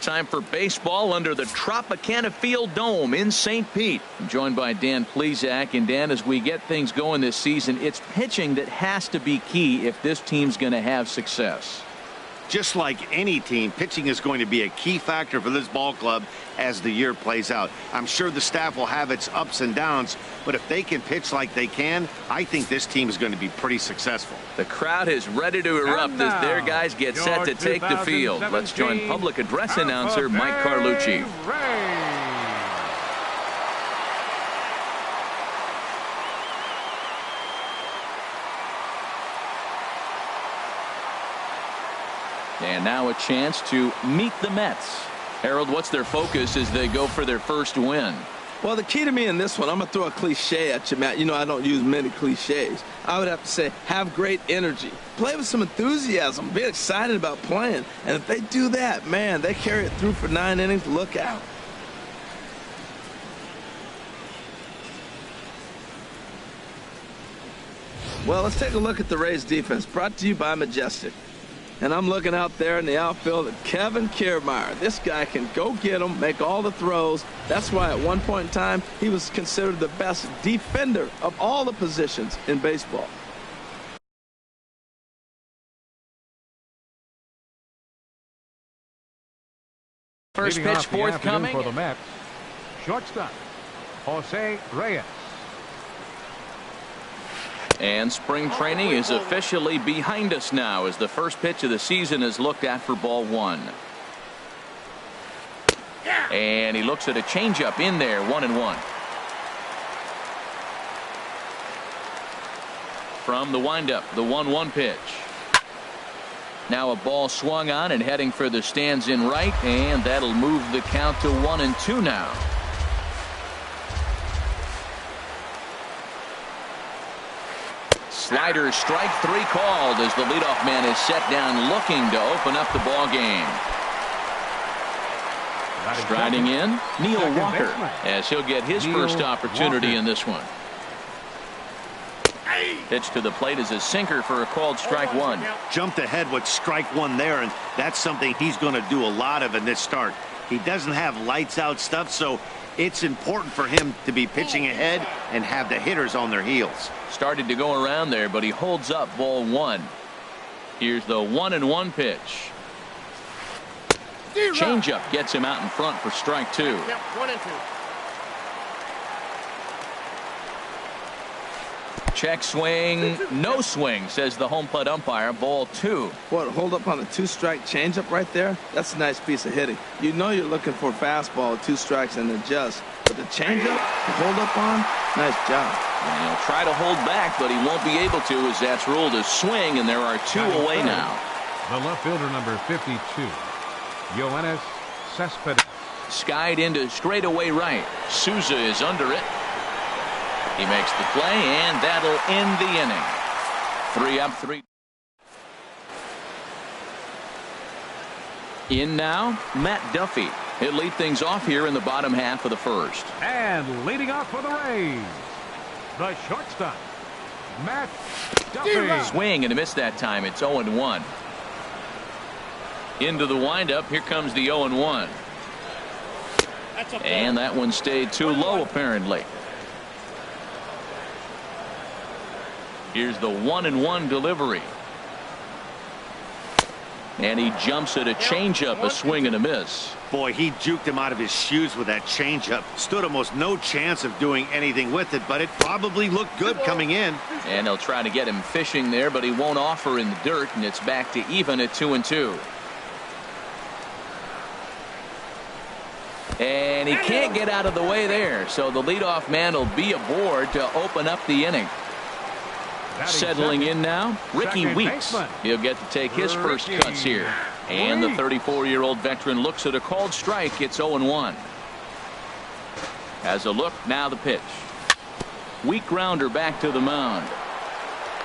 time for baseball under the Tropicana Field Dome in St. Pete. I'm joined by Dan Plesac. And Dan, as we get things going this season, it's pitching that has to be key if this team's going to have success. Just like any team, pitching is going to be a key factor for this ball club as the year plays out. I'm sure the staff will have its ups and downs, but if they can pitch like they can, I think this team is going to be pretty successful. The crowd is ready to erupt as their guys get set to take the field. Let's join public address announcer Mike Carlucci. And now a chance to meet the Mets. Harold, what's their focus as they go for their first win? Well, the key to me in this one, I'm going to throw a cliche at you, Matt. You know I don't use many cliches. I would have to say have great energy. Play with some enthusiasm. Be excited about playing. And if they do that, man, they carry it through for 9 innings. Look out. Well, let's take a look at the Rays defense, brought to you by Majestic. And I'm looking out there in the outfield at Kevin Kiermaier. This guy can go get them, make all the throws. That's why at one point in time, he was considered the best defender of all the positions in baseball. First pitch forthcoming for the Mets. Shortstop, Jose Reyes. And spring training is officially behind us now as the first pitch of the season is looked at for ball one. And he looks at a changeup in there, 1-1. From the windup, the 1-1 pitch. Now a ball swung on and heading for the stands in right, and that'll move the count to 1-2 now. Slider, strike 3 called as the leadoff man is set down looking to open up the ball game. Striding in, Neil Walker, as he'll get his first opportunity in this one. Pitch to the plate is a sinker for a called strike 1. Jumped ahead with strike 1 there, and that's something he's going to do a lot of in this start. He doesn't have lights out stuff, so it's important for him to be pitching ahead and have the hitters on their heels. Started to go around there, but he holds up ball 1. Here's the 1-1 pitch. Changeup gets him out in front for strike 2. Yep, 1-2. Check swing, no swing, says the home plate umpire. Ball 2. What, hold up on a 2-strike changeup right there? That's a nice piece of hitting. You know you're looking for a fastball with 2 strikes and adjust. But the changeup, hold up on, nice job. And he'll try to hold back, but he won't be able to as that's ruled a swing, and there are 2 away now. The left fielder, number 52, Yoenis Cespedes. Skied into straightaway right. Souza is under it. He makes the play, and that'll end the inning. 3 up, 3. In now, Matt Duffy. He'll lead things off here in the bottom half of the first. And leading off for the Rays, the shortstop, Matt Duffy. Swing and a miss that time. It's 0-1. Into the windup. Here comes the 0-1. And that one stayed too low, apparently. Here's the 1-1 delivery. And he jumps at a changeup, a swing and a miss. Boy, he juked him out of his shoes with that changeup. Stood almost no chance of doing anything with it, but it probably looked good coming in. And they'll try to get him fishing there, but he won't offer in the dirt, and it's back to even at 2-2. And he can't get out of the way there, so the leadoff man will be aboard to open up the inning. Settling in now, Ricky Weeks. He'll get to take his first cuts here. And the 34-year-old veteran looks at a called strike. It's 0-1. Has a look, now the pitch. Weak grounder back to the mound.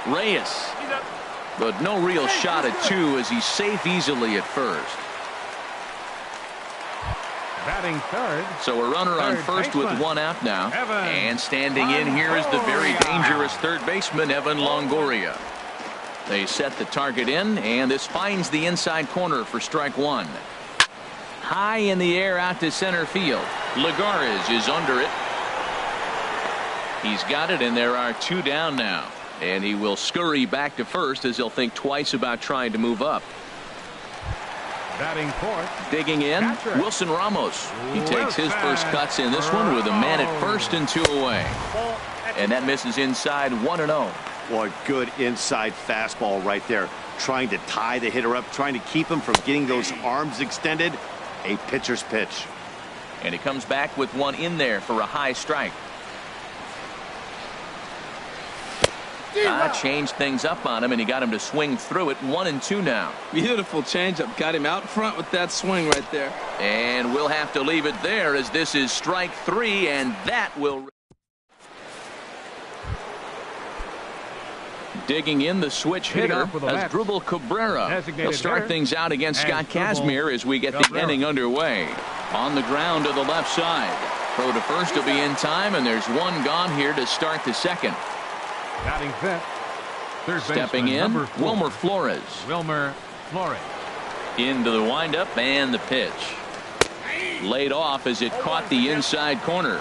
Reyes. But no real shot at 2 as he's safe easily at first. Batting third. So a runner on first with 1 out now. And standing in here is the very dangerous third baseman, Evan Longoria. They set the target in, and this finds the inside corner for strike 1. High in the air out to center field. Lagares is under it. He's got it, and there are 2 down now. And he will scurry back to first as he'll think twice about trying to move up. Batting fourth. Digging in, catcher. Wilson Ramos. He takes his first cuts in this one with a man at first and 2 away. And that misses inside 1-0. Boy, good inside fastball right there. Trying to tie the hitter up, trying to keep him from getting those arms extended. A pitcher's pitch. And he comes back with one in there for a high strike. Changed things up on him, and he got him to swing through it. 1-2 now. Beautiful changeup. Got him out front with that swing right there. And we'll have to leave it there as this is strike 3, and that will. Digging in the switch hitter, Asdrubal Cabrera. He'll start things out against Scott Kazmir as we get the inning underway. On the ground to the left side. Throw to first will be in time, and there's one gone here to start the second. Batting fifth. Stepping in, Wilmer Flores. Into the windup and the pitch. Laid off as it caught the inside corner.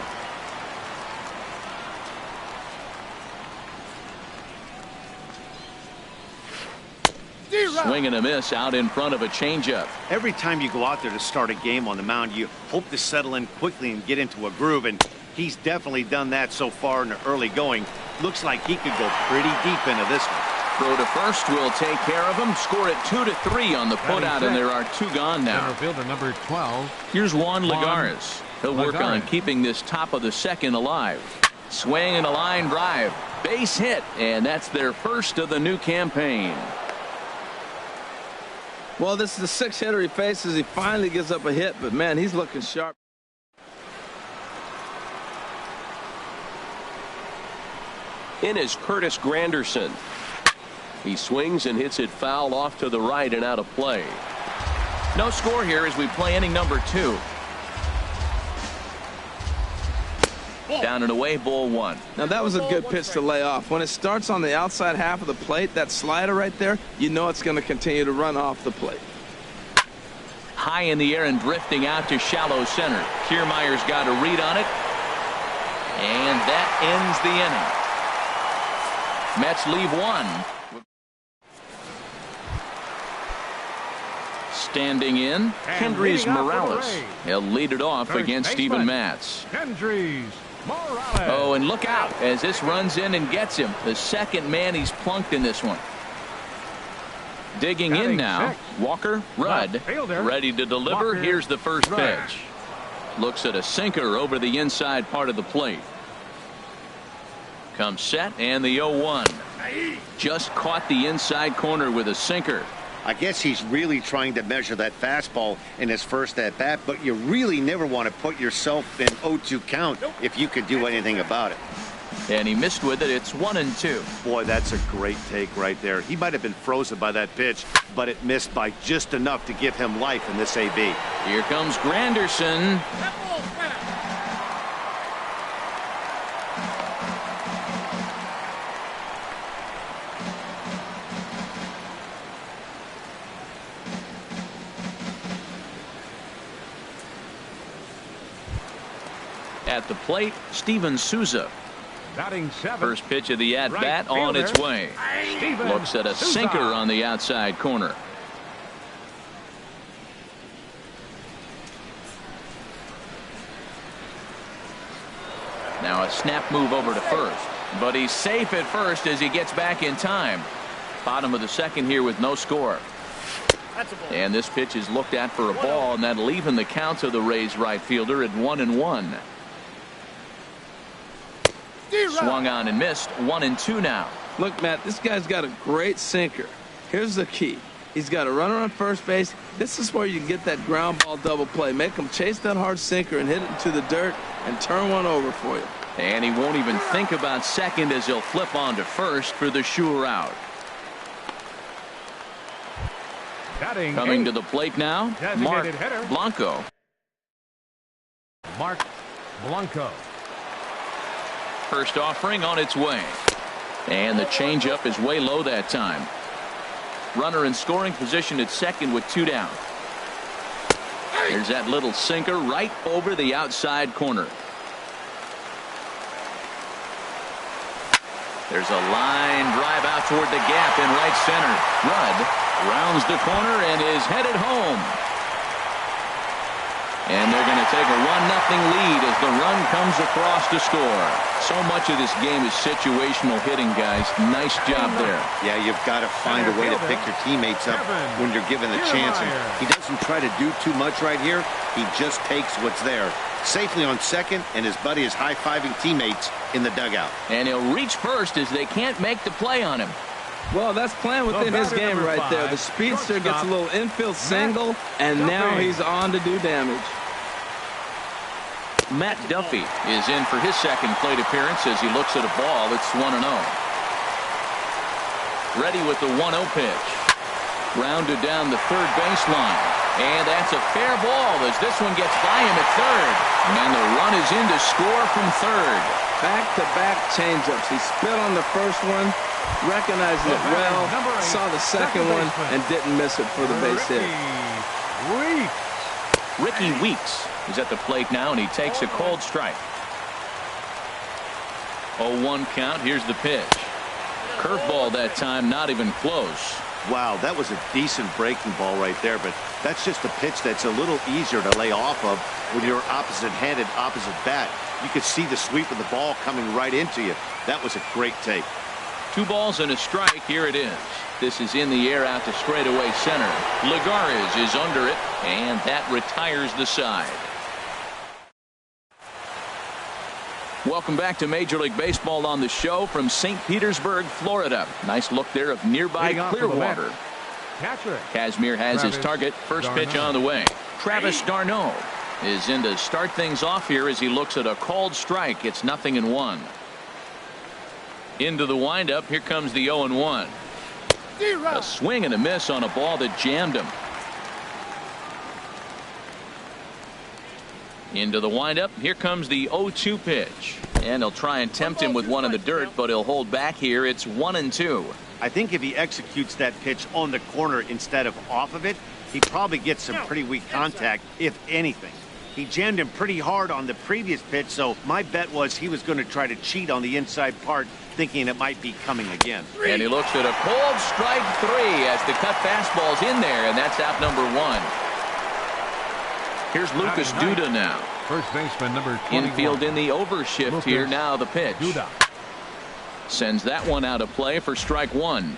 Swing and a miss out in front of a changeup. Every time you go out there to start a game on the mound, you hope to settle in quickly and get into a groove, and he's definitely done that so far in the early going. Looks like he could go pretty deep into this one. Throw to first will take care of him. Score it 2-3 on the putout, and there are 2 gone now. Center fielder number 12. Here's Juan Lagares. He'll work on keeping this top of the second alive. Swing and a line drive. Base hit, and that's their first of the new campaign. Well, this is the 6th hitter he faces. He finally gives up a hit, but man, he's looking sharp. In is Curtis Granderson. He swings and hits it foul off to the right and out of play. No score here as we play inning number 2. Down and away, ball 1. Now that was a good pitch to lay off. When it starts on the outside half of the plate, that slider right there, you know it's going to continue to run off the plate. High in the air and drifting out to shallow center. Kiermaier's got a read on it. And that ends the inning. Mets leave 1. Standing in, Kendrys Morales. He'll lead it off against Steven Matz. Kendrys Morales. Oh, and look out as this runs in and gets him. The second man he's plunked in this one. Digging in now, Walker Rudd, ready to deliver. Here's the first pitch. Looks at a sinker over the inside part of the plate. Comes set, and the 0-1. Just caught the inside corner with a sinker. I guess he's really trying to measure that fastball in his first at-bat, but you really never want to put yourself in 0-2 count if you could do anything about it. And he missed with it. It's 1-2. Boy, that's a great take right there. He might have been frozen by that pitch, but it missed by just enough to give him life in this AB. Here comes Granderson. At the plate, Steven Souza. Batting 7. First pitch of the at-bat on its way. Looks at a sinker on the outside corner. Now a snap move over to first. But he's safe at first as he gets back in time. Bottom of the second here with no score. And this pitch is looked at for a ball, and that'll even the count to the Rays right fielder at 1-1. Swung on and missed. 1-2 now. Look, Matt, this guy's got a great sinker. Here's the key. He's got a runner on first base. This is where you can get that ground ball double play. Make him chase that hard sinker and hit it into the dirt and turn one over for you. And he won't even think about second as he'll flip on to first for the sure out. Coming to the plate now, Mark Blanco. Mark Blanco. First offering on its way. And the changeup is way low that time. Runner in scoring position at second with 2 down. There's that little sinker right over the outside corner. There's a line drive out toward the gap in right center. Rudd rounds the corner and is headed home. And they're going to take a 1-0 lead as the run comes across to score. So much of this game is situational hitting, guys. Nice job there. Yeah, you've got to find a way to pick your teammates up when you're given the chance. And he doesn't try to do too much right here. He just takes what's there. Safely on second, and his buddy is high-fiving teammates in the dugout. And he'll reach first as they can't make the play on him. Well, that's playing within his game right there. The speedster gets a little infield single, and now he's on to do damage. Matt Duffy is in for his second plate appearance as he looks at a ball. It's 1-0. Ready with the 1-0 pitch. Rounded down the third baseline. And that's a fair ball as this one gets by him at third. And the run is in to score from third. Back-to-back changeups. He spit on the first one, recognized it well, saw the second one, and didn't miss it for the base hit. Ricky Weeks is at the plate now, and he takes a cold strike. 0-1 count. Here's the pitch. Curveball that time, not even close. Wow, that was a decent breaking ball right there, but that's just a pitch that's a little easier to lay off of when you're opposite-handed, opposite bat. You could see the sweep of the ball coming right into you. That was a great take. 2 balls and a strike. Here it is. This is in the air out to straightaway center. Lagares is under it, and that retires the side. Welcome back to Major League Baseball on the show from St. Petersburg, Florida. Nice look there of nearby Clearwater. Kazmir has his target. First pitch on the way. Travis d'Arnaud is in to start things off here as he looks at a called strike. It's 0-1. Into the windup. Here comes the 0-1. A swing and a miss on a ball that jammed him. Into the windup. Here comes the 0-2 pitch. And he'll try and tempt him with one in the dirt, but he'll hold back here. It's 1-2. I think if he executes that pitch on the corner instead of off of it, he probably gets some pretty weak contact, if anything. He jammed him pretty hard on the previous pitch, so my bet was he was going to try to cheat on the inside part, thinking it might be coming again. And he looks at a cold strike 3 as the cut fastball's in there, and that's out number 1. Here's Lucas Duda now. First baseman number 21. Infield in the overshift here. Now the pitch. Duda sends that one out of play for strike 1.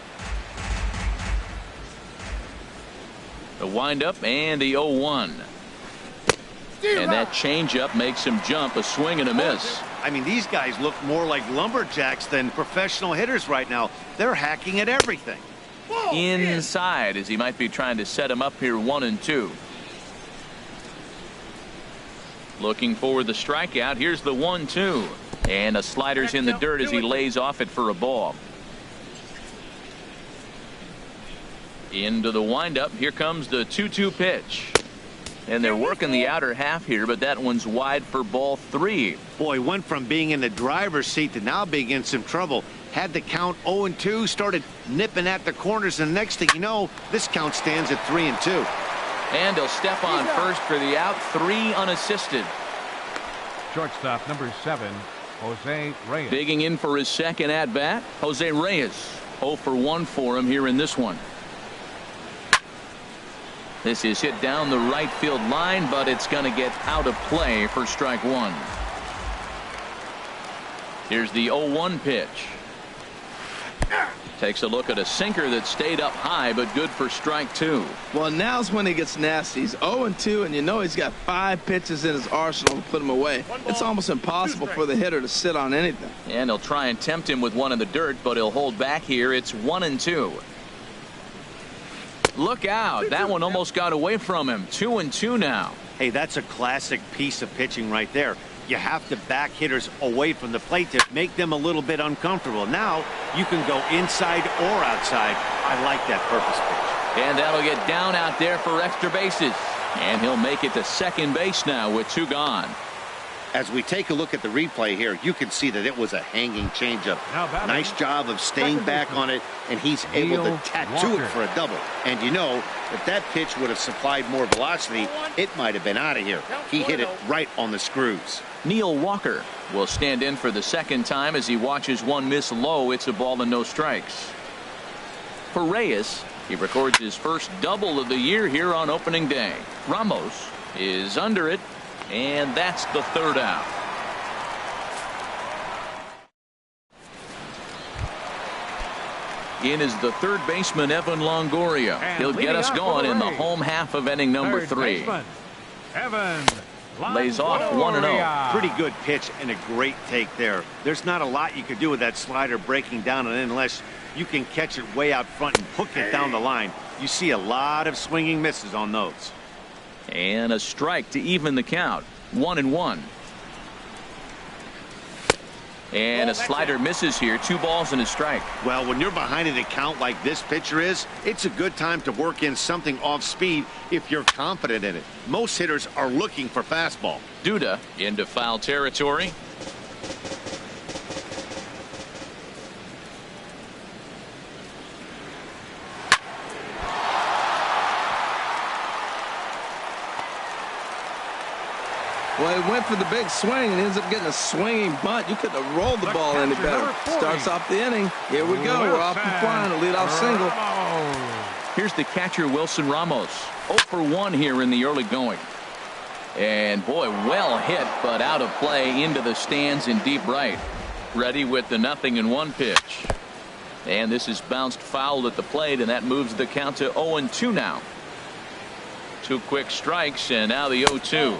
The windup and the 0-1. And that changeup makes him jump. A swing and a miss. I mean, these guys look more like lumberjacks than professional hitters right now. They're hacking at everything. Inside as he might be trying to set him up here 1-2. Looking for the strikeout. Here's the 1-2. And a slider's in the dirt as he lays off it for a ball. Into the windup. Here comes the 2-2 pitch. And they're working the outer half here, but that one's wide for ball 3. Boy, went from being in the driver's seat to now being in some trouble. Had the count 0-2, started nipping at the corners, and the next thing you know, this count stands at 3-2. And he'll step on first for the out. 3 unassisted. Shortstop number 7, Jose Reyes. Digging in for his second at bat, Jose Reyes. 0 for 1 for him here in this one. This is hit down the right field line, but it's going to get out of play for strike 1. Here's the 0-1 pitch. Takes a look at a sinker that stayed up high, but good for strike 2. Well, now's when he gets nasty. He's 0-2, and you know he's got 5 pitches in his arsenal to put him away. It's almost impossible for the hitter to sit on anything. And he'll try and tempt him with one in the dirt, but he'll hold back here. It's 1-2. Look out. That one almost got away from him. 2-2 now. Hey, that's a classic piece of pitching right there. You have to back hitters away from the plate to make them a little bit uncomfortable. Now you can go inside or outside. I like that purpose pitch. And that'll get down out there for extra bases. And he'll make it to second base now with 2 gone. As we take a look at the replay here, you can see that it was a hanging changeup. Nice job of staying back on it, and he's able to tattoo it for a double. And you know, if that pitch would have supplied more velocity, it might have been out of here. He hit it right on the screws. Neil Walker will stand in for the second time as he watches one miss low. It's a ball and no strikes. For Reyes, he records his first double of the year here on opening day. Ramos is under it, and that's the third out. In is the third baseman, Evan Longoria. He'll get us going in the home half of inning number 3. Evan lays off 1-0. Pretty good pitch and a great take there. There's not a lot you could do with that slider breaking down and in unless you can catch it way out front and hook it down the line. You see a lot of swinging misses on those. And a strike to even the count. 1-1. And a slider misses here. 2 balls and a strike. Well, when you're behind an account like this pitcher is, it's a good time to work in something off speed if you're confident in it. Most hitters are looking for fastball. Duda into foul territory. Well, he went for the big swing and ends up getting a swinging bunt. You couldn't have rolled the ball any better. Starts off the inning. Here we go. We're off and flying. A leadoff single. Here's the catcher, Wilson Ramos. 0 for 1 here in the early going. And boy, well hit, but out of play into the stands in deep right. Ready with the 0-1 pitch. And this is bounced foul at the plate, and that moves the count to 0-2 now. 2 quick strikes, and now the 0-2.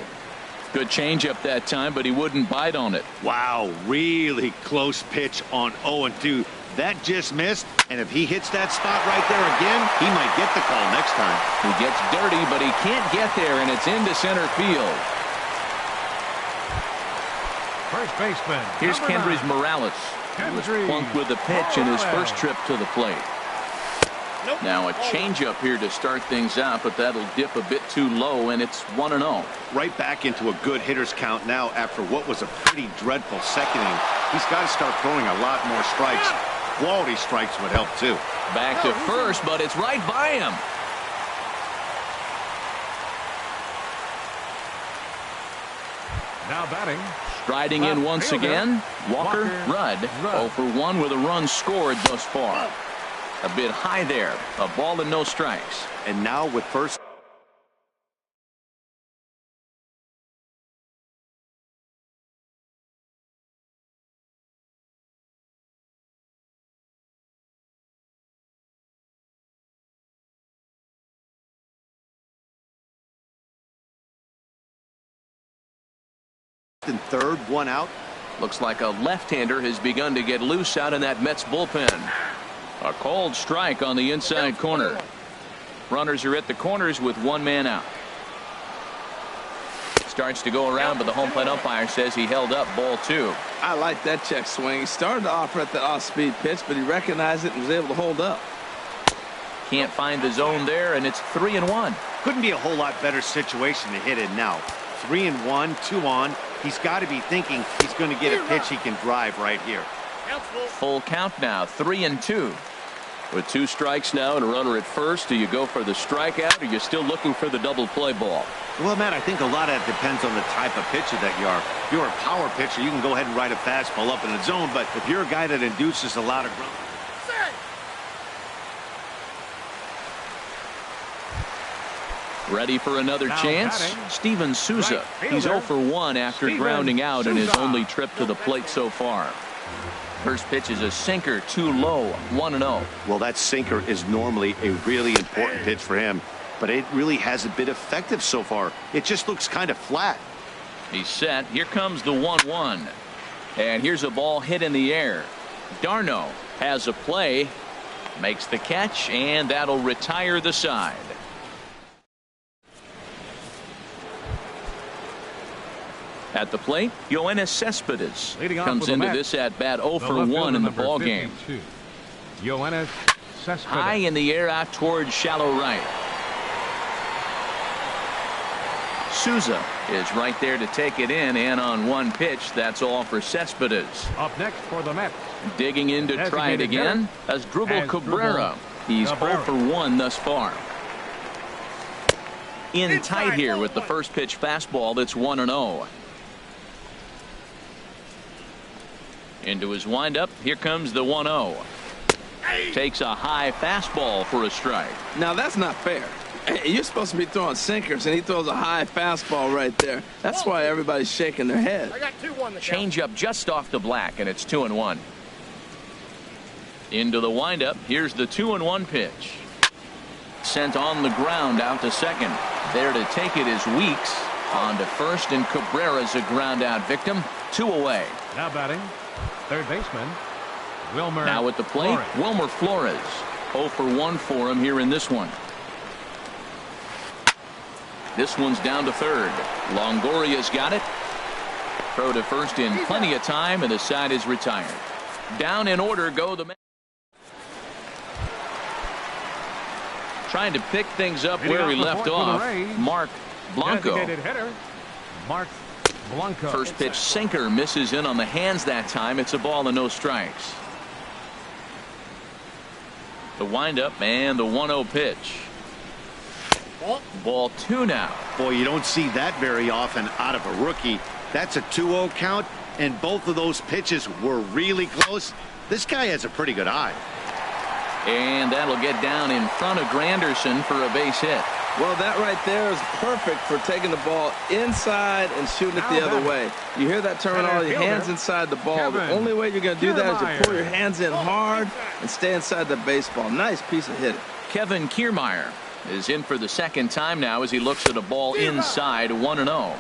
Good changeup that time, but he wouldn't bite on it. Wow, really close pitch on 0-2. That just missed, and if he hits that spot right there again, he might get the call next time. He gets dirty, but he can't get there, and it's into center field. First baseman. Here's Kendrys Morales. He was plunked with a pitch in his first trip to the plate. Now a changeup here to start things out, but that'll dip a bit too low, and it's 1-0. Right back into a good hitter's count now after what was a pretty dreadful second inning. He's got to start throwing a lot more strikes. Quality strikes would help too. Back to first, but it's right by him. Now batting. Striding in once again, Walker Rudd. 0 for 1 with a run scored thus far. A bit high there. A ball and no strikes. And now with first. And third, 1 out. Looks like a left-hander has begun to get loose out in that Mets bullpen. A cold strike on the inside corner. Runners are at the corners with 1 man out. Starts to go around, but the home plate umpire says he held up ball 2. I like that check swing. He started to offer at the off-speed pitch, but he recognized it and was able to hold up. Can't find the zone there, and it's 3-1. Couldn't be a whole lot better situation to hit in now. 3-1, 2 on. He's got to be thinking he's going to get a pitch he can drive right here. Full count now, 3-2. With 2 strikes now and a runner at first, do you go for the strikeout, or are you still looking for the double play ball? Well, Matt, I think a lot of that depends on the type of pitcher that you are. If you're a power pitcher, you can go ahead and ride a fastball up in the zone, but if you're a guy that induces a lot of ground. Ready for another chance? Steven Souza. He's 0 for 1 after grounding out in his only trip to the plate so far. First pitch is a sinker, too low, 1-0. Well, that sinker is normally a really important pitch for him, but it really hasn't been effective so far. It just looks kind of flat. He's set. Here comes the 1-1. And here's a ball hit in the air. Darno has a play, makes the catch, and that'll retire the side. At the plate, Yoenis Cespedes comes into this at bat 0 for 1 in the ball game. Yoenis Cespedes. High in the air out towards shallow right. Souza is right there to take it in, and on one pitch, that's all for Cespedes. Up next for the Mets. Digging in to try it again, Asdrubal Cabrera. He's 0 for 1 thus far. In tight here with the first pitch fastball that's 1-0. Into his windup. Here comes the 1-0. Takes a high fastball for a strike. Now that's not fair. You're supposed to be throwing sinkers, and he throws a high fastball right there. That's why everybody's shaking their head. Change up just off the black, and it's 2-1. Into the windup. Here's the 2-1 pitch. Sent on the ground out to second. There to take it is Weeks. On to first, and Cabrera's a ground out victim. 2 away. Now batting, third baseman, Wilmer. Now at the plate, Flores. Wilmer Flores. 0 for 1 for him here in this one. This one's down to third. Longoria's got it. Throw to first in plenty of time, and the side is retired. Down in order go the Mets. Trying to pick things up where he left off. Mark Blanco. Hitter, Mark Blanco. First pitch sinker misses in on the hands that time. It's a ball and no strikes. The windup and the 1-0 pitch. Ball 2 now. Boy, you don't see that very often out of a rookie. That's a 2-0 count, and both of those pitches were really close. This guy has a pretty good eye. And that'll get down in front of Granderson for a base hit. Well, that right there is perfect for taking the ball inside and shooting it the other way. You hear that terminology, hands inside the ball. The only way you're going to do that is to pull your hands in hard and stay inside the baseball. Nice piece of hitting. Kevin Kiermaier is in for the second time now as he looks at a ball inside 1-0.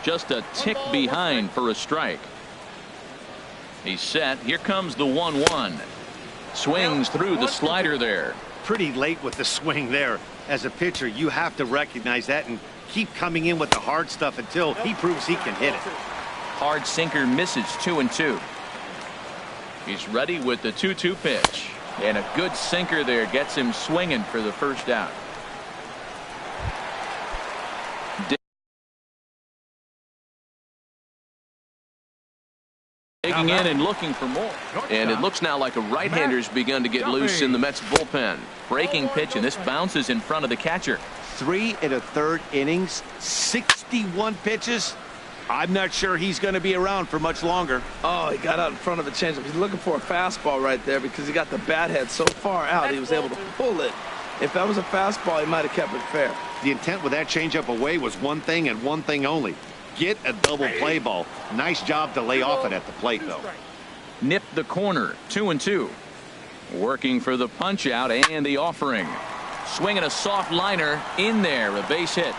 Just a tick behind for a strike. He's set. Here comes the 1-1. Swings through the slider there. Pretty late with the swing there. As a pitcher, you have to recognize that and keep coming in with the hard stuff until he proves he can hit it. Hard sinker misses 2-2. He's ready with the 2-2 pitch. And a good sinker there gets him swinging for the first out. Digging in and looking for more. And it looks now like a right-hander's begun to get loose in the Mets bullpen. Breaking pitch, and this bounces in front of the catcher. 3 1/3 innings, 61 pitches. I'm not sure he's going to be around for much longer. Oh, he got out in front of a changeup. He's looking for a fastball right there because he got the bat head so far out he was able to pull it. If that was a fastball, he might have kept it fair. The intent with that changeup away was one thing and one thing only. Get a double play ball. Nice job to lay off it at the plate, though. Nipped the corner, 2-2. Working for the punch out and the offering. Swinging a soft liner in there, a base hit.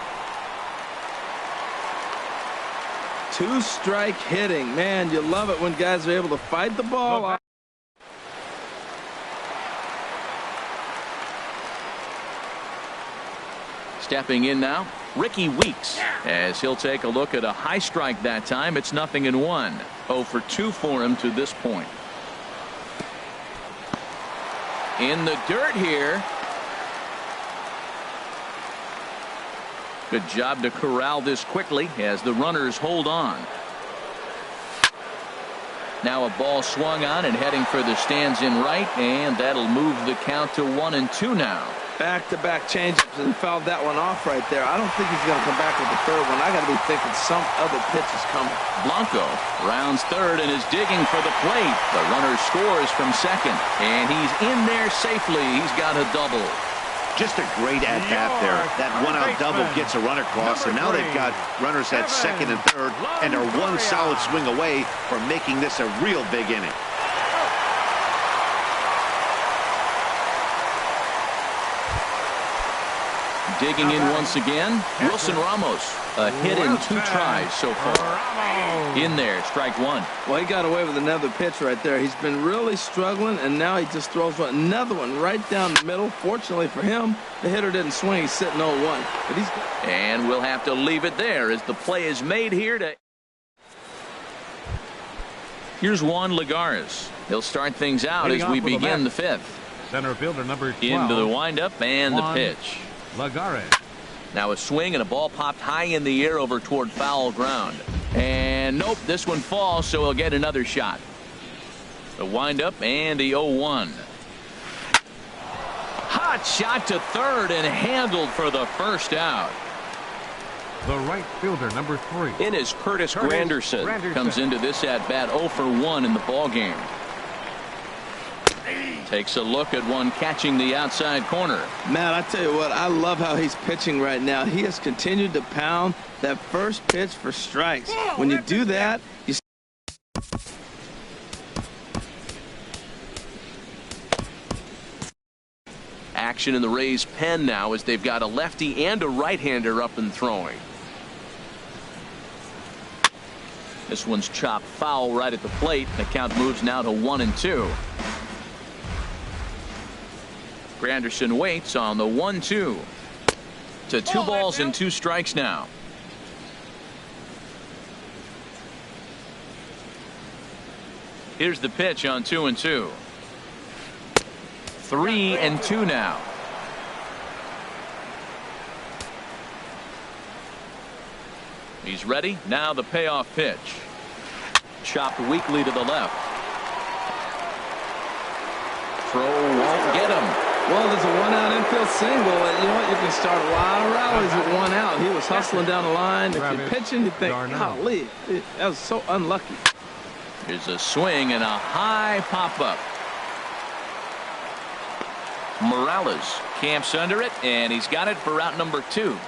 2-strike hitting. Man, you love it when guys are able to fight the ball. Stepping in now, Ricky Weeks, as he'll take a look at a high strike that time. It's 0-1. 0 for 2 for him to this point. In the dirt here. Good job to corral this quickly as the runners hold on. Now a ball swung on and heading for the stands in right, and that'll move the count to 1-2 now. Back-to-back changeups, and he fouled that one off right there. I don't think he's going to come back with the third one. I got to be thinking some other pitch is coming. Blanco rounds third and is digging for the plate. The runner scores from second, and he's in there safely. He's got a double. Just a great at-bat there. That one-out double gets a run across, and now they've got runners at second and third, and are one solid swing away from making this a real big inning. Digging in once again, Wilson Ramos. A hit in 2 tries so far. In there, strike 1. Well, he got away with another pitch right there. He's been really struggling, and now he just throws another one right down the middle. Fortunately for him, the hitter didn't swing. He's sitting 0-1. But he's... And we'll have to leave it there as the play is made here to... Here's Juan Lagares. He'll start things out as we begin the 5th. Center fielder number 12. Into the windup and the pitch. Lagares. Now a swing and a ball popped high in the air over toward foul ground. And nope, this one falls, so he'll get another shot. The windup and the 0-1. Hot shot to third and handled for the first out. The right fielder, number 3. In is Curtis Granderson. Comes into this at bat 0 for 1 in the ball game. Takes a look at one catching the outside corner. Man, I tell you what, I love how he's pitching right now. He has continued to pound that first pitch for strikes. When you do that, you action in the Rays pen now as they've got a lefty and a right-hander up and throwing. This one's chopped foul right at the plate. The count moves now to 1-2. Granderson waits on the 1-2. To 2 balls and 2 strikes now. Here's the pitch on 2-2. 3-2 now. He's ready. Now the payoff pitch. Chopped weakly to the left. Throw won't get him. Well, there's a 1-out infield single, and you know what? You can start a lot of rallies with 1 out. He was hustling down the line. If you're pitching, you think, golly, that was so unlucky. Here's a swing and a high pop-up. Morales camps under it, and he's got it for out number 2.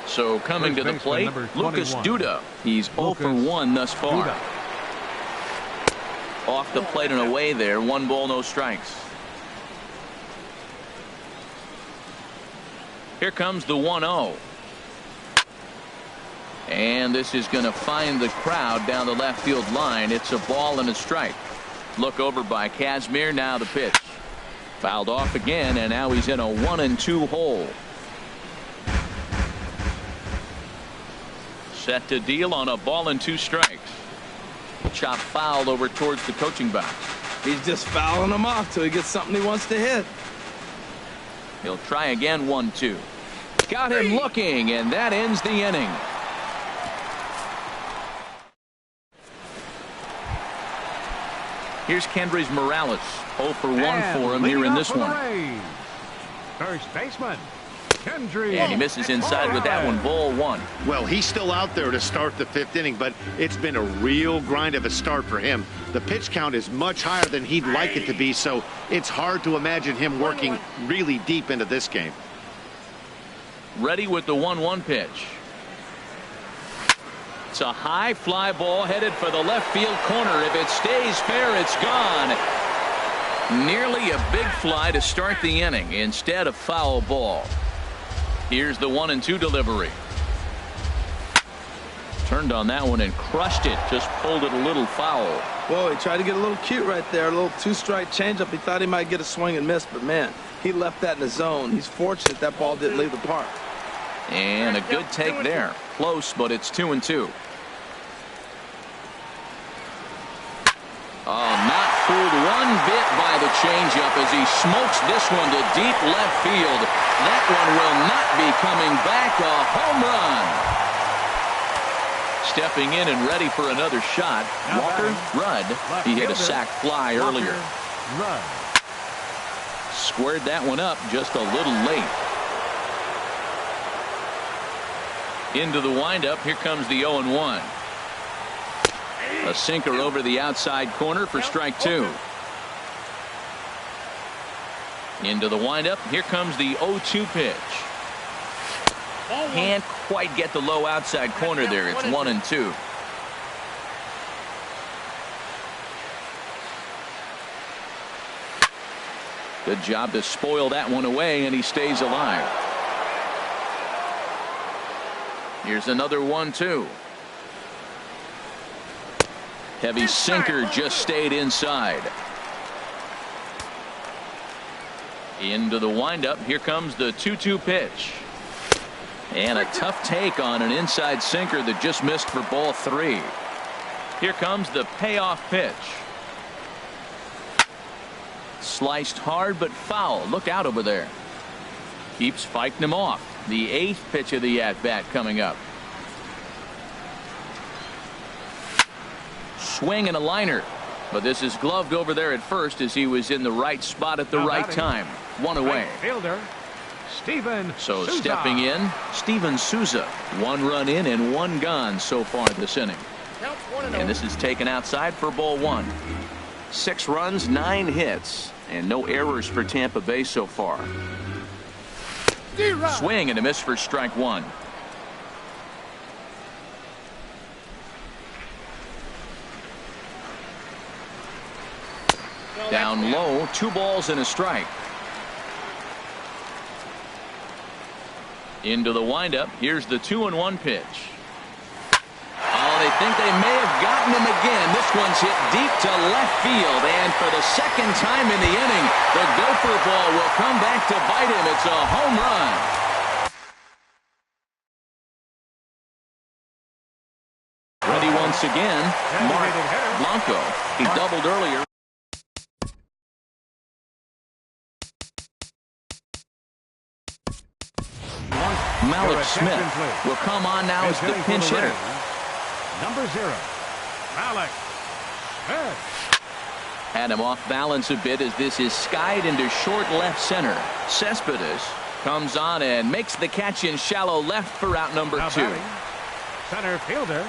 So coming to the plate, Lucas Duda. He's 0 for 1 thus far. Off the plate and away there. 1 ball, no strikes. Here comes the 1-0. And this is going to find the crowd down the left field line. It's a ball and a strike. Look over by Casimir. Now the pitch. Fouled off again, and now he's in a 1-2 hole. Set to deal on a ball and 2 strikes. Chop foul over towards the coaching box. He's just fouling him off till he gets something he wants to hit. He'll try again. 1-2. Got him looking, and that ends the inning. Here's Kendrys Morales. 0 for 1 for him here in this one. First baseman. And he misses inside with that one. Ball 1. Well, he's still out there to start the 5th inning, but it's been a real grind of a start for him. The pitch count is much higher than he'd like it to be, so it's hard to imagine him working really deep into this game. Ready with the 1-1 pitch. It's a high fly ball headed for the left field corner. If it stays fair, it's gone. Nearly a big fly to start the inning instead of foul ball. Here's the 1-2 delivery. Turned on that one and crushed it. Just pulled it a little foul. Whoa, he tried to get a little cute right there. A little 2-strike changeup. He thought he might get a swing and miss, but man, he left that in the zone. He's fortunate that ball didn't leave the park. And a good take there. Close, but it's 2-2. Oh, not fooled one bit by the changeup as he smokes this one to deep left field. That one will not be coming back. A home run. Stepping in and ready for another shot. Walker Rudd. He hit a sac fly earlier. Squared that one up just a little late. Into the windup. Here comes the 0-1. A sinker over the outside corner for strike 2. Into the windup. Here comes the 0-2 pitch. Can't quite get the low outside corner there. It's 1-2. Good job to spoil that one away, and he stays alive. Here's another 1-2. Heavy sinker just stayed inside. Into the windup. Here comes the 2-2 pitch. And a tough take on an inside sinker that just missed for ball 3. Here comes the payoff pitch. Sliced hard but foul. Look out over there. Keeps fighting him off. The 8th pitch of the at-bat coming up. Swing and a liner. But this is gloved over there at first as he was in the right spot at the right time. One away. Fielder, Steven So Souza. stepping in, Steven Souza. 1 run in and 1 gone so far this inning. And this is taken outside for ball 1. 6 runs, 9 hits, and no errors for Tampa Bay so far. Swing and a miss for strike 1. Down low, 2 balls and a strike. Into the windup. Here's the 2-1 pitch. Oh, they think they may have gotten him again. This one's hit deep to left field, and for the second time in the inning, the gopher ball will come back to bite him. It's a home run. Ready once again, Mark Blanco. He doubled earlier. Malik Smith will come on now as the pinch hitter. Number 0, Malik Smith. Had him off balance a bit as this is skied into short left center. Cespedes comes on and makes the catch in shallow left for out number 2. Center fielder.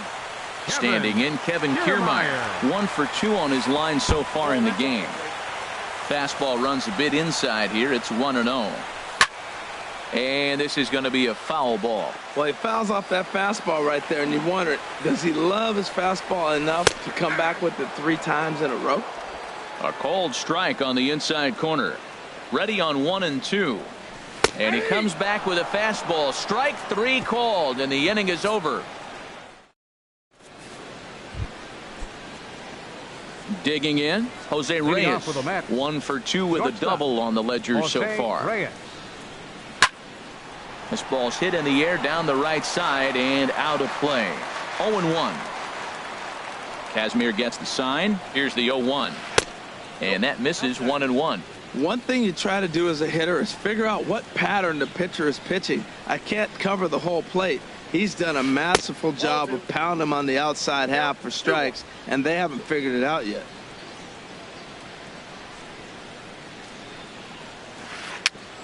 Standing in, Kevin Kiermaier. 1 for 2 on his line so far in the game. Fastball runs a bit inside here. It's 1-0. And this is going to be a foul ball. Well, he fouls off that fastball right there, and you wonder, does he love his fastball enough to come back with it 3 times in a row? A called strike on the inside corner. Ready on 1-2. And he comes back with a fastball. Strike 3 called, and the inning is over. Digging in, Jose Reyes. 1 for 2 with a double on the ledger so far. This ball's hit in the air down the right side and out of play. 0-1. Casimir gets the sign. Here's the 0-1. And that misses 1-1. One thing you try to do as a hitter is figure out what pattern the pitcher is pitching. I can't cover the whole plate. He's done a masterful job of pounding him on the outside half for strikes, and they haven't figured it out yet.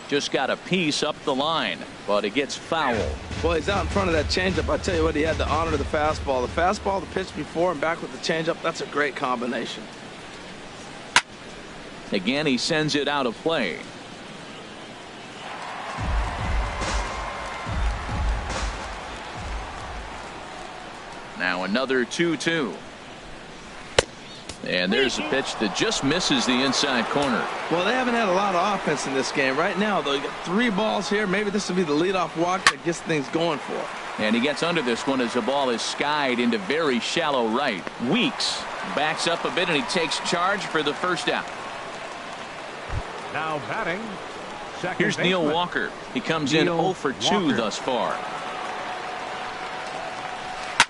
Just got a piece up the line, but it gets foul. Well, he's out in front of that changeup. I tell you what, he had to honor the fastball. The fastball, the pitch before, and back with the changeup, that's a great combination. Again, he sends it out of play. Now another 2-2. And there's a pitch that just misses the inside corner. Well, they haven't had a lot of offense in this game. Right now, though, you got 3 balls here. Maybe this will be the leadoff walk that gets things going for him. And he gets under this one as the ball is skied into very shallow right. Weeks backs up a bit, and he takes charge for the first out. Now batting. Here's Neil Walker. He comes in 0 for 2 thus far.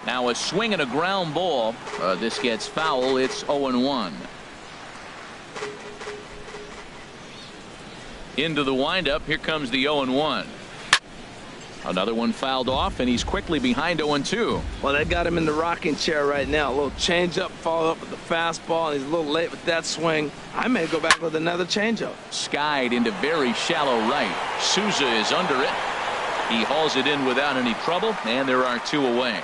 Now a swing and a ground ball. This gets foul. It's 0-1. Into the windup. Here comes the 0-1. Another one fouled off, and he's quickly behind 0-2. Well, they got him in the rocking chair right now. A little changeup, followed up with the fastball, and he's a little late with that swing. I may go back with another changeup. Skied into very shallow right. Souza is under it. He hauls it in without any trouble, and there are 2 away.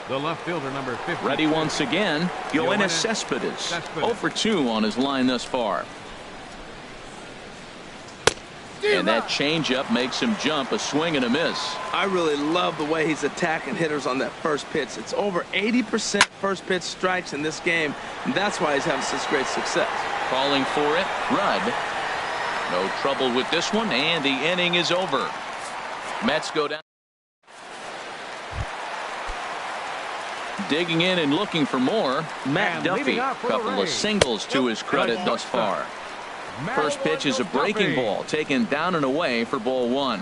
The left fielder, number 50. Ready once again, Yoenis Cespedes. 0 for 2 on his line thus far. And that changeup makes him jump. A swing and a miss. I really love the way he's attacking hitters on that first pitch. It's over 80% first pitch strikes in this game, and that's why he's having such great success. Calling for it, Rudd. No trouble with this one, and the inning is over. Mets go down. Digging in and looking for more, Matt Duffy. Couple of singles to his credit thus far. First pitch is a breaking ball taken down and away for ball 1.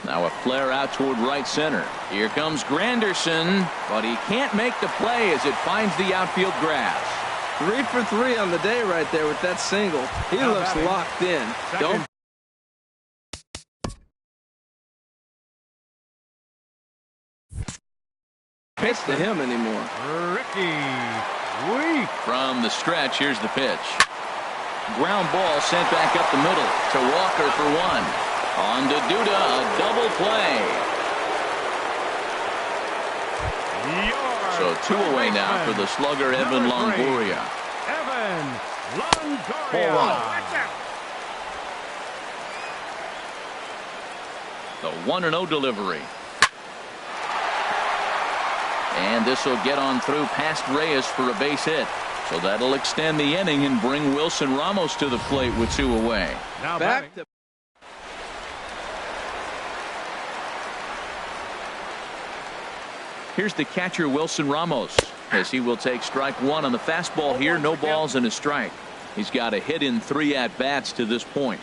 Now a flare out toward right center. Here comes Granderson, but he can't make the play as it finds the outfield grass. 3 for 3 on the day right there with that single. He looks locked in. Don't pitch to him anymore. From the stretch, here's the pitch. Ground ball sent back up the middle to Walker for one. On to Duda, a double play. So 2 away now for the slugger Evan Longoria. Evan Longoria. The 1-0 delivery. And this will get on through past Reyes for a base hit. So that'll extend the inning and bring Wilson Ramos to the plate with 2 away. Now back to Here's the catcher Wilson Ramos as he will take strike 1 on the fastball here. No balls and a strike. He's got a hit in 3 at-bats to this point.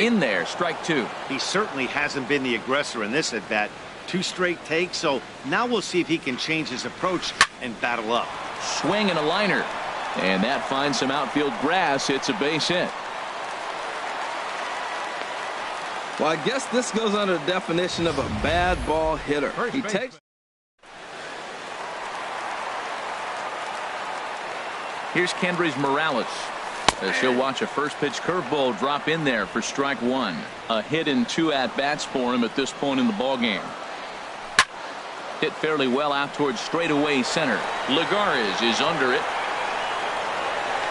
In there, strike 2. He certainly hasn't been the aggressor in this at-bat. 2 straight takes, so now we'll see if he can change his approach and battle up. Swing and a liner. And that finds some outfield grass. It's a base hit. Well, I guess this goes under the definition of a bad ball hitter. He takes. Here's Kendrys Morales as he'll watch a first pitch curveball drop in there for strike 1. A hit in 2 at-bats for him at this point in the ballgame. Hit fairly well out towards straightaway center. Lagares is under it.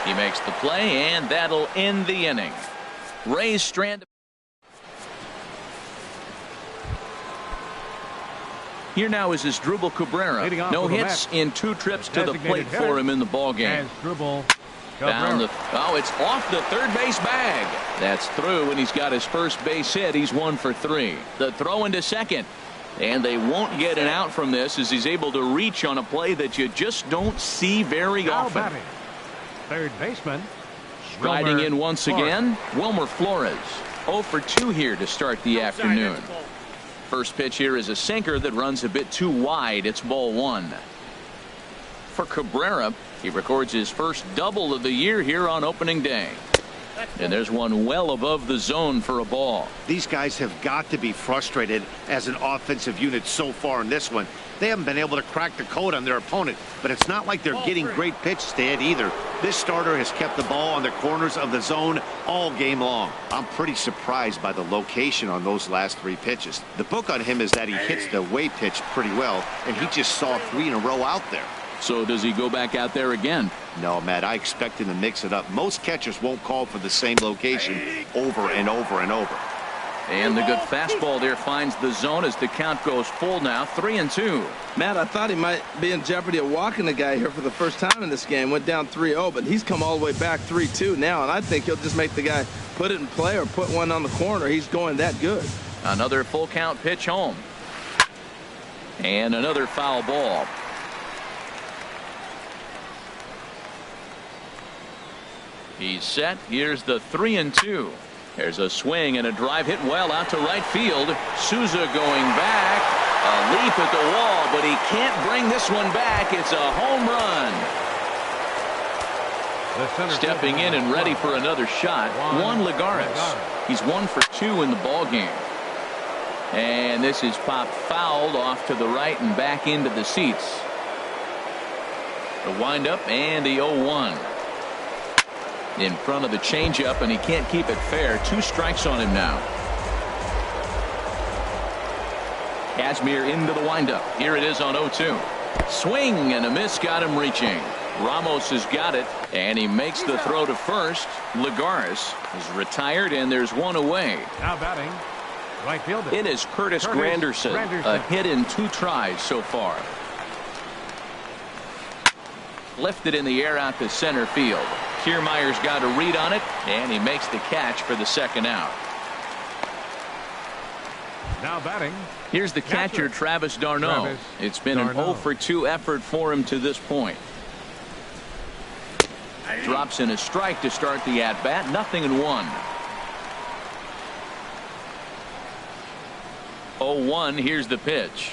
He makes the play, and that'll end the inning. Rays strand. Here now is Asdrubal Cabrera. No hits in 2 trips to the plate for him in the ballgame. Down the, it's off the third base bag. That's through, and he's got his first base hit. He's 1 for 3. The throw into second. And they won't get an out from this as he's able to reach on a play that you just don't see very often. Third baseman. Riding in once again, Wilmer Flores. 0 for 2 here to start the afternoon. First pitch here is a sinker that runs a bit too wide. It's ball 1. For Cabrera, he records his first double of the year here on opening day. And there's one well above the zone for a ball. These guys have got to be frustrated as an offensive unit so far in this one. They haven't been able to crack the code on their opponent, but it's not like they're getting great pitches to hit either. This starter has kept the ball on the corners of the zone all game long. I'm pretty surprised by the location on those last 3 pitches. The book on him is that he hits the way pitch pretty well, and he just saw 3 in a row out there. So does he go back out there again? No, Matt, I expect him to mix it up. Most catchers won't call for the same location over and over and over. And the good fastball there finds the zone as the count goes full now. 3-2. Matt, I thought he might be in jeopardy of walking the guy here for the first time in this game. Went down 3-0, but he's come all the way back 3-2 now, and I think he'll just make the guy put it in play or put one on the corner. He's going that good. Another full count pitch home. And another foul ball. He's set. Here's the 3-2. There's a swing and a drive hit well out to right field. Souza going back. A leap at the wall, but he can't bring this one back. It's a home run. Stepping in and ready for another shot. Juan Lagares. He's 1 for 2 in the ballgame. And this is popped fouled off to the right and back into the seats. The windup and the 0-1. In front of the changeup, and he can't keep it fair. 2 strikes on him now. Kazmir into the windup. Here it is on 0-2. Swing and a miss got him reaching. Ramos has got it, and he makes the throw to first. Lagares is retired, and there's 1 away. Now batting, right fielder. In is Curtis Granderson. A hit in 2 tries so far. Lifted in the air out to center field. Kiermaier's got a read on it, and he makes the catch for the second out. Now batting. Here's the catcher, Travis d'Arnaud. It's been an 0 for 2 effort for him to this point. Drops in a strike to start the at-bat. 0-1. 0-1. Here's the pitch.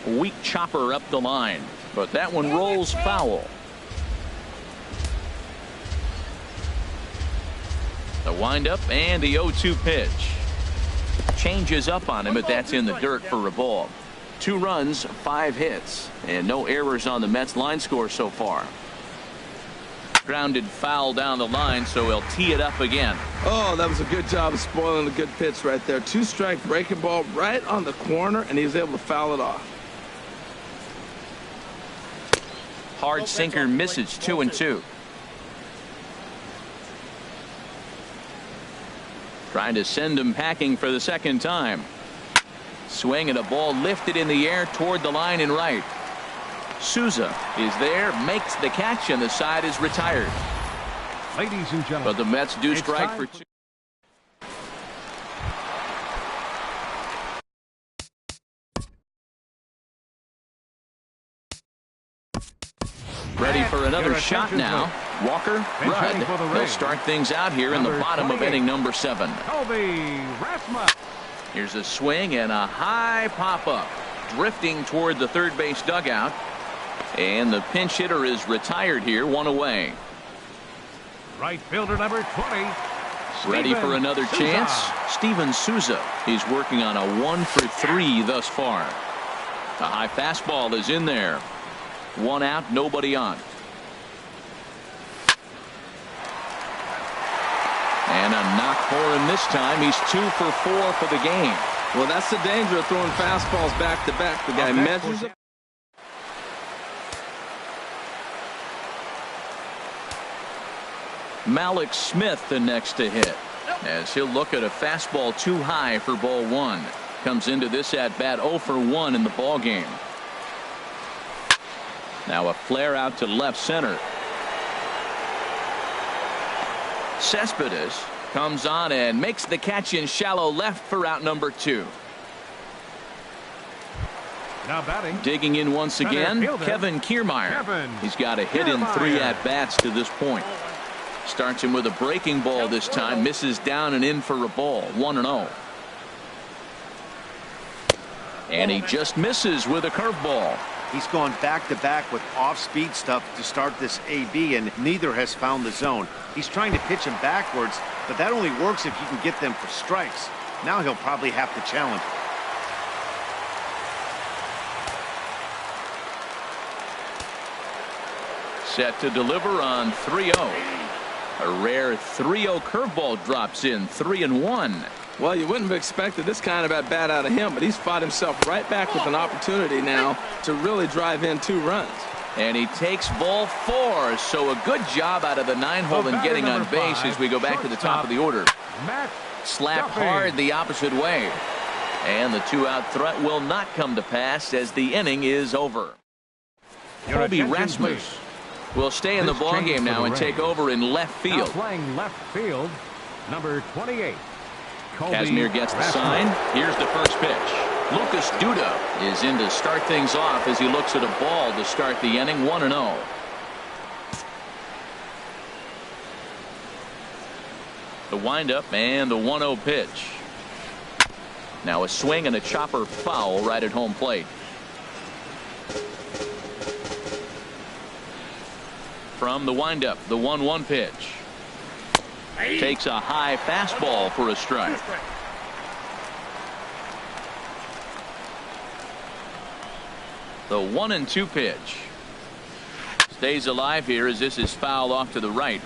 Weak chopper up the line. but that one rolls foul. The windup and the 0-2 pitch. Changes up on him, but that's in the dirt for a ball. 2 runs, 5 hits, and no errors on the Mets line score so far. Grounded foul down the line, so he'll tee it up again. Oh, that was a good job of spoiling a good pitch right there. 2-strike breaking ball right on the corner, and he was able to foul it off. Hard sinker misses, 2-2. Trying to send him packing for the second time. Swing and a ball lifted in the air toward the line and right. Souza is there, makes the catch, and the side is retired. Ladies and gentlemen, But the Mets do strike for 2. Ready for another shot now. Walker, Rudd. They'll start things out here in the bottom of inning number 7. Here's a swing and a high pop-up. Drifting toward the third base dugout. And the pinch hitter is retired here, 1 away. Right fielder number 20. Ready for another chance. Steven Souza. He's working on a 1 for 3 thus far. A high fastball is in there. 1 out, nobody on. And a knock for him this time. He's 2 for 4 for the game. Well, that's the danger of throwing fastballs back to back. The guy measures it. Malik Smith the next to hit, as he'll look at a fastball too high for ball 1. Comes into this at bat 0 for 1 in the ball game. Now a flare out to left center. Cespedes comes on and makes the catch in shallow left for out number 2. Now batting. Digging in once again, Kevin Kiermaier. He's got a hit in 3 at-bats to this point. Starts him with a breaking ball this time. Misses down and in for a ball. 1-0. And he just misses with a curveball. He's gone back-to-back with off-speed stuff to start this AB, and neither has found the zone. He's trying to pitch him backwards, but that only works if you can get them for strikes. Now he'll probably have to challenge. Set to deliver on 3-0. A rare 3-0 curveball drops in. 3-1. Well, you wouldn't have expected this kind of at bat out of him, but he's fought himself right back with an opportunity now to really drive in 2 runs. And he takes ball 4. So a good job out of the 9-hole in getting on base as we go back to the top of the order. Slap hard the opposite way. And the 2-out threat will not come to pass as the inning is over. Kobe Rasmus will stay in the ballgame now and take over in left field. Playing left field, number 28. Kazmir gets the sign. Here's the first pitch. Lucas Duda is in to start things off as he looks at a ball to start the inning. 1-0. The windup and the 1-0 pitch. Now a swing and a chopper foul right at home plate. From the windup, the 1-1 pitch. Takes a high fastball for a strike. The 1-2 pitch. Stays alive here as this is fouled off to the right.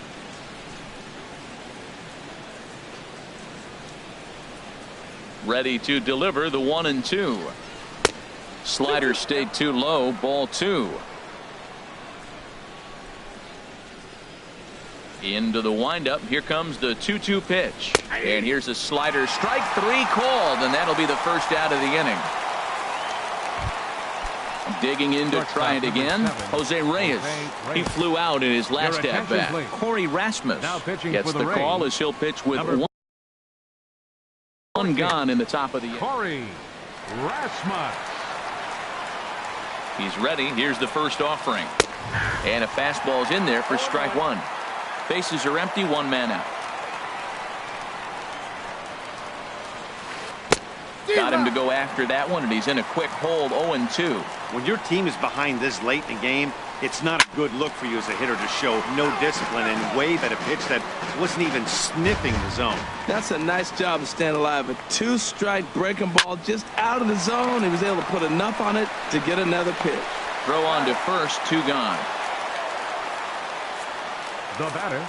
Ready to deliver the 1-2. Slider stayed too low. Ball 2. Into the windup. Here comes the 2-2 pitch. And here's a slider. Strike 3 called, and that'll be the first out of the inning. Digging in to try it again. Jose Reyes. He flew out in his last at bat. Corey Rasmus gets the call as he'll pitch with one gone in the top of the inning. Corey Rasmus. He's ready. Here's the first offering. And a fastball's in there for strike 1. Bases are empty, 1 man out. Got him to go after that one, and he's in a quick hold, 0-2. When your team is behind this late in the game, it's not a good look for you as a hitter to show no discipline and wave at a pitch that wasn't even sniffing the zone. That's a nice job of staying alive. A two-strike breaking ball just out of the zone. He was able to put enough on it to get another pitch. Throw on to first, 2 gone. The batter,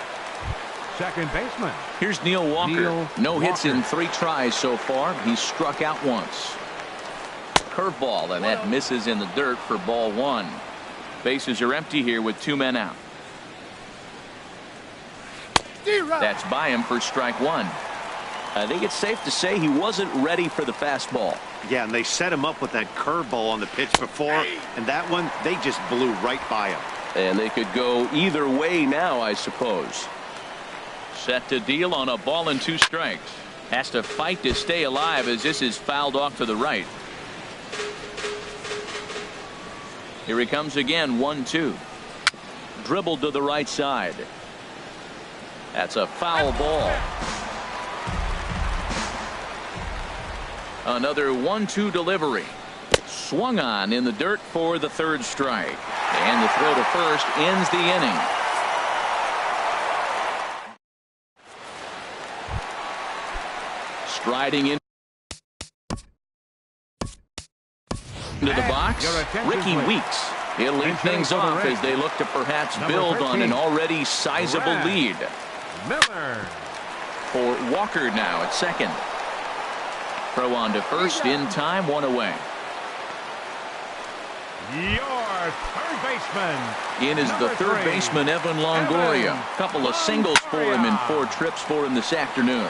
second baseman. Here's Neil Walker. No hits in 3 tries so far. He's struck out once. Curveball, and that misses in the dirt for ball 1. Bases are empty here with 2 men out. That's by him for strike 1. I think it's safe to say he wasn't ready for the fastball. Yeah, and they set him up with that curveball on the pitch before, and that one, they just blew right by him. And they could go either way now, I suppose. Set to deal on a ball and 2 strikes. Has to fight to stay alive as this is fouled off to the right. Here he comes again, 1-2. Dribbled to the right side. That's a foul ball. Another 1-2 delivery. Swung on in the dirt for the 3rd strike. And the throw to first ends the inning. Striding into the box, Ricky Weeks. He'll lead things off as they look to perhaps build on an already sizable lead. Miller. For Walker now at second. Throw on to first in time, 1 away. Your third baseman. In is the third baseman, Evan Longoria. Couple of singles for him and 4 trips for him this afternoon.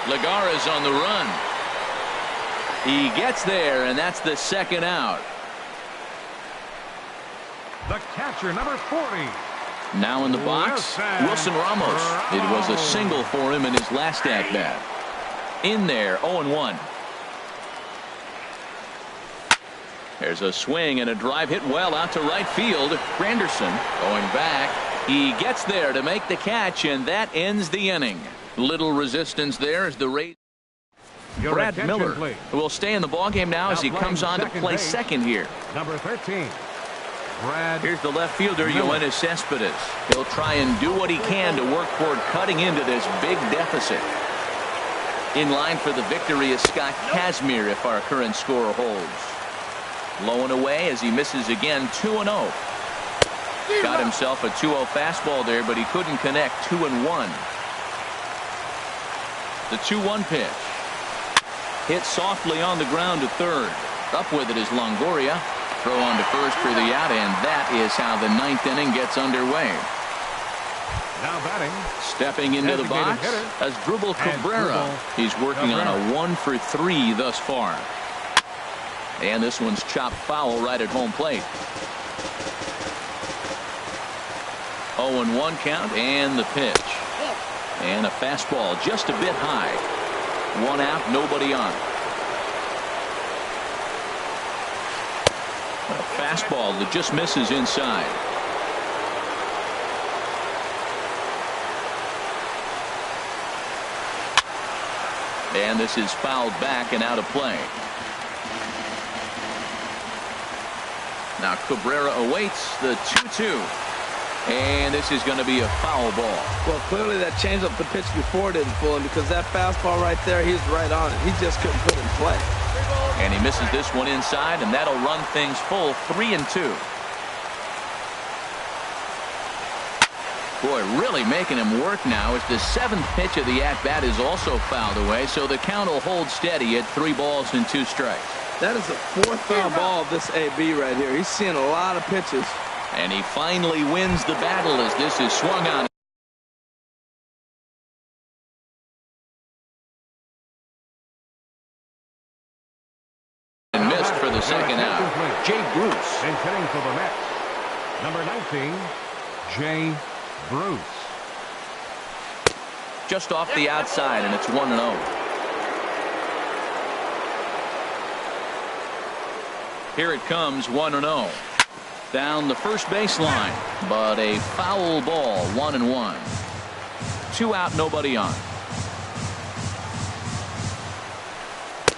Legara's on the run. He gets there, and that's the 2nd out. The catcher, number 40. Now in the box, Wilson Ramos. It was a single for him in his last at-bat. In there, 0-1. There's a swing and a drive hit well out to right field. Granderson going back. He gets there to make the catch, and that ends the inning. Little resistance there as the Rays. Brad Miller will stay in the ballgame now as he comes on to play second here. Number 13. Here's the left fielder, Yoenis Cespedes. He'll try and do what he can to work toward cutting into this big deficit. In line for the victory is Scott Kazmir if our current score holds. Low and away as he misses again, 2-0. Got himself a 2-0 fastball there, but he couldn't connect. 2-1. The 2-1 pitch. Hit softly on the ground to third. Up with it is Longoria. Throw on to first for the out, and that is how the 9th inning gets underway. Now batting. Stepping into the box as Dribble Cabrera. He's working on a 1 for 3 thus far. And this one's chopped foul right at home plate. 0-1 count and the pitch. And a fastball just a bit high. 1 out, nobody on. A fastball that just misses inside. And this is fouled back and out of play. Now Cabrera awaits the 2-2. And this is going to be a foul ball. Well, clearly that changeup the pitch before didn't fool him, because that fastball right there, he's right on it. He just couldn't put it in play. And he misses this one inside, and that'll run things full, 3-2. Boy, really making him work now as the 7th pitch of the at-bat is also fouled away, so the count will hold steady at 3 balls and 2 strikes. That is the 4th foul ball of this AB right here. He's seeing a lot of pitches. And he finally wins the battle as this is swung on. And missed for the 2nd out. Jay Bruce. And hitting for the Mets, number 19, Jay Bruce. Just off the outside, and it's 1-0. Here it comes, 1-0. Down the first baseline, but a foul ball, 1-1. 2 out, nobody on.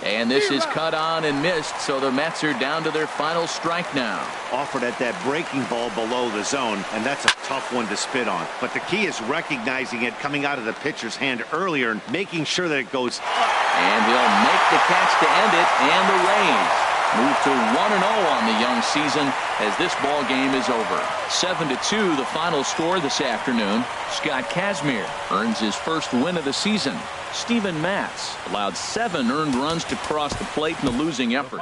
And this is cut on and missed, so the Mets are down to their final strike now. Offered at that breaking ball below the zone, and that's a tough one to spit on. But the key is recognizing it coming out of the pitcher's hand earlier and making sure that it goes up. And he'll make the catch to end it, and the Rays move to 1-0 on the young season as this ball game is over. 7-2 the final score this afternoon. Scott Kazmir earns his first win of the season. Steven Matz allowed 7 earned runs to cross the plate in the losing effort.